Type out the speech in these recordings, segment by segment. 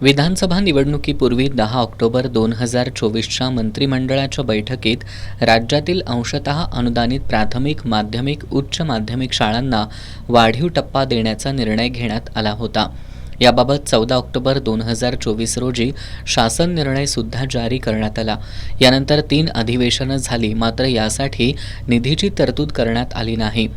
विधानसभा निवडणुकीपूर्वी 10 ऑक्टोबर 2024च्या मंत्रिमंडळाच्या बैठकीत राज्यातील अंशतः अनुदानित प्राथमिक, माध्यमिक, उच्च माध्यमिक शाळांना वाढीव टप्पा देण्याचा निर्णय घेण्यात आला होता. याबाबत 14 ऑक्टोबर 2024 रोजी शासन निर्णय सुद्धा जारी करण्यात आला. यानंतर 3 अधिवेशनं झाली, मात्र यासाठी निधीची तरतूद करण्यात आली नाही.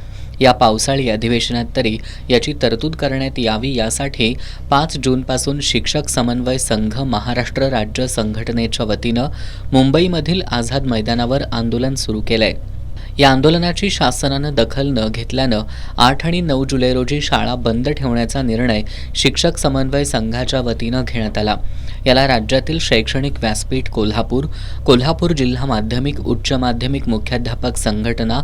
या पावसाळी अधिवेशनात तरी याची तरतूद करण्यात यावी यासाठी 5 जूनपासून शिक्षक समन्वय संघ महाराष्ट्र राज्य संघटनेच्या वतीनं मुंबईमधील आझाद मैदानावर आंदोलन सुरू केलंय. या आंदोलनाची शासनानं दखल न घेतल्यानं 8 आणि 9 जुलै रोजी शाळा बंद ठेवण्याचा निर्णय शिक्षक समन्वय संघाच्या वतीनं घेण्यात आला. याला राज्यातील शैक्षणिक व्यासपीठ कोल्हापूर, कोल्हापूर जिल्हा माध्यमिक उच्च माध्यमिक मुख्याध्यापक संघटना,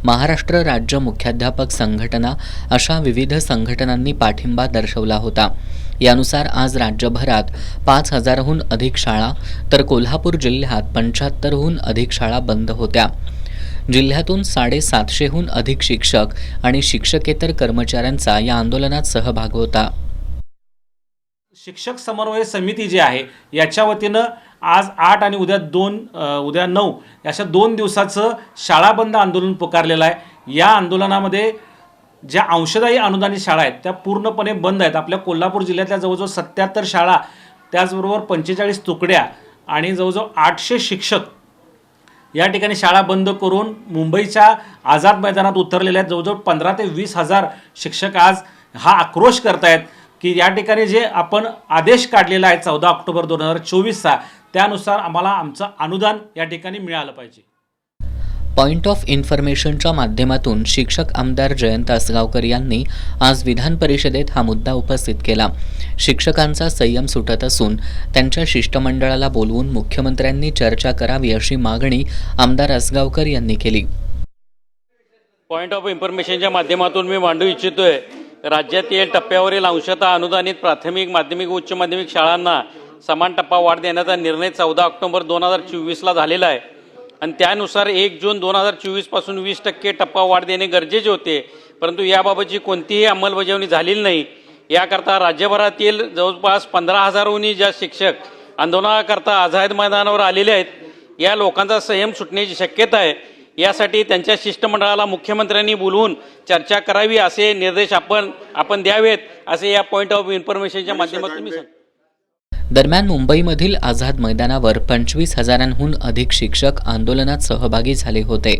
महाराष्ट्र राज्य मुख्याध्यापक संघटना अशा विविध संघटनांनी पाठिंबा दर्शवला होता. यानुसार आज राज्यभरात 5,000हून अधिक शाळा तर कोल्हापूर जिल्ह्यात 75हून अधिक शाळा बंद होत्या. जिल्ह्यातून 750हून अधिक शिक्षक आणि शिक्षकेतर कर्मचाऱ्यांचा या आंदोलनात सहभाग होता. शिक्षक समन्वय समिती जी आहे याच्या वतीनं आज 8 आणि उद्या 9 अशा 2 दिवसाचं शाळा बंद आंदोलन पुकारलेलं आहे. या आंदोलनामध्ये ज्या अंशदायी अनुदानित शाळा आहेत त्या पूर्णपणे बंद आहेत. आपल्या कोल्हापूर जिल्ह्यातल्या जवळजवळ 77 शाळा, त्याचबरोबर 45 तुकड्या आणि जवळजवळ 800 शिक्षक या ठिकाणी शाळा बंद करून मुंबईच्या आझाद मैदानात उतरलेल्या आहेत. जवळजवळ 15 ते 20,000 शिक्षक आज हा आक्रोश करतायत की या ठिकाणी जे आपण आदेश काढलेला आहे 14 ऑक्टोबर 2024चा, त्यानुसार आम्हाला आमचं अनुदान या ठिकाणी मिळालं पाहिजे. पॉइंट ऑफ इन्फॉर्मेशनच्या माध्यमातून शिक्षक आमदार जयंत असगावकर यांनी आज विधान परिषदेत हा मुद्दा उपस्थित केला. शिक्षकांचा संयम सुटत असून त्यांच्या शिष्टमंडळाला बोलवून मुख्यमंत्र्यांनी चर्चा करावी अशी मागणी आमदार असगावकर यांनी केली. पॉइंट ऑफ इन्फॉर्मेशनच्या माध्यमातून मी मांडू इच्छितोय, राज्यातील टप्प्यावरील अंशतः अनुदानित प्राथमिक, माध्यमिक, उच्च माध्यमिक शाळांना समान टप्पा वाढ देण्याचा निर्णय 14 ऑक्टोबर 2024ला झालेला आहे आणि त्यानुसार 1 जून 2024 पासून 20% टप्पा वाढ देणे गरजेचे होते. परंतु याबाबतची कोणतीही अंमलबजावणी झालेली नाही. याकरता राज्यभरातील जवळपास 15,000हून ज्या शिक्षक आंदोलनाकरता आझाद मैदानावर आलेले आहेत, या लोकांचा संयम सुटण्याची शक्यता आहे. यासाठी त्यांच्या शिष्टमंडळाला मुख्यमंत्र्यांनी बोलवून चर्चा करावी असे निर्देश आपण द्यावेत असे या पॉइंट ऑफ इन्फॉर्मेशनच्या माध्यमातून मी सांगतो. दरम्यान मुंबईमधील आझाद मैदानावर 25,000हून अधिक शिक्षक आंदोलनात सहभागी झाले होते.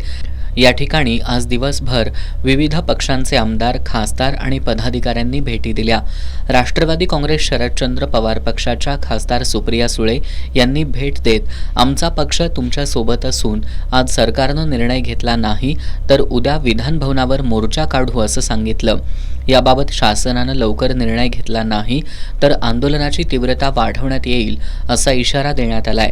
या ठिकाणी आज दिवसभर विविध पक्षांचे आमदार, खासदार आणि पदाधिकाऱ्यांनी भेटी दिल्या. राष्ट्रवादी काँग्रेस शरदचंद्र पवार पक्षाच्या खासदार सुप्रिया सुळे यांनी भेट देत आमचा पक्ष तुमच्यासोबत असून आज सरकारनं निर्णय घेतला नाही तर उद्या विधान भवनावर मोर्चा काढू असं सांगितलं. याबाबत शासनानं लवकर निर्णय घेतला नाही तर आंदोलनाची तीव्रता वाढवण्यात येईल असा इशारा देण्यात आलाय.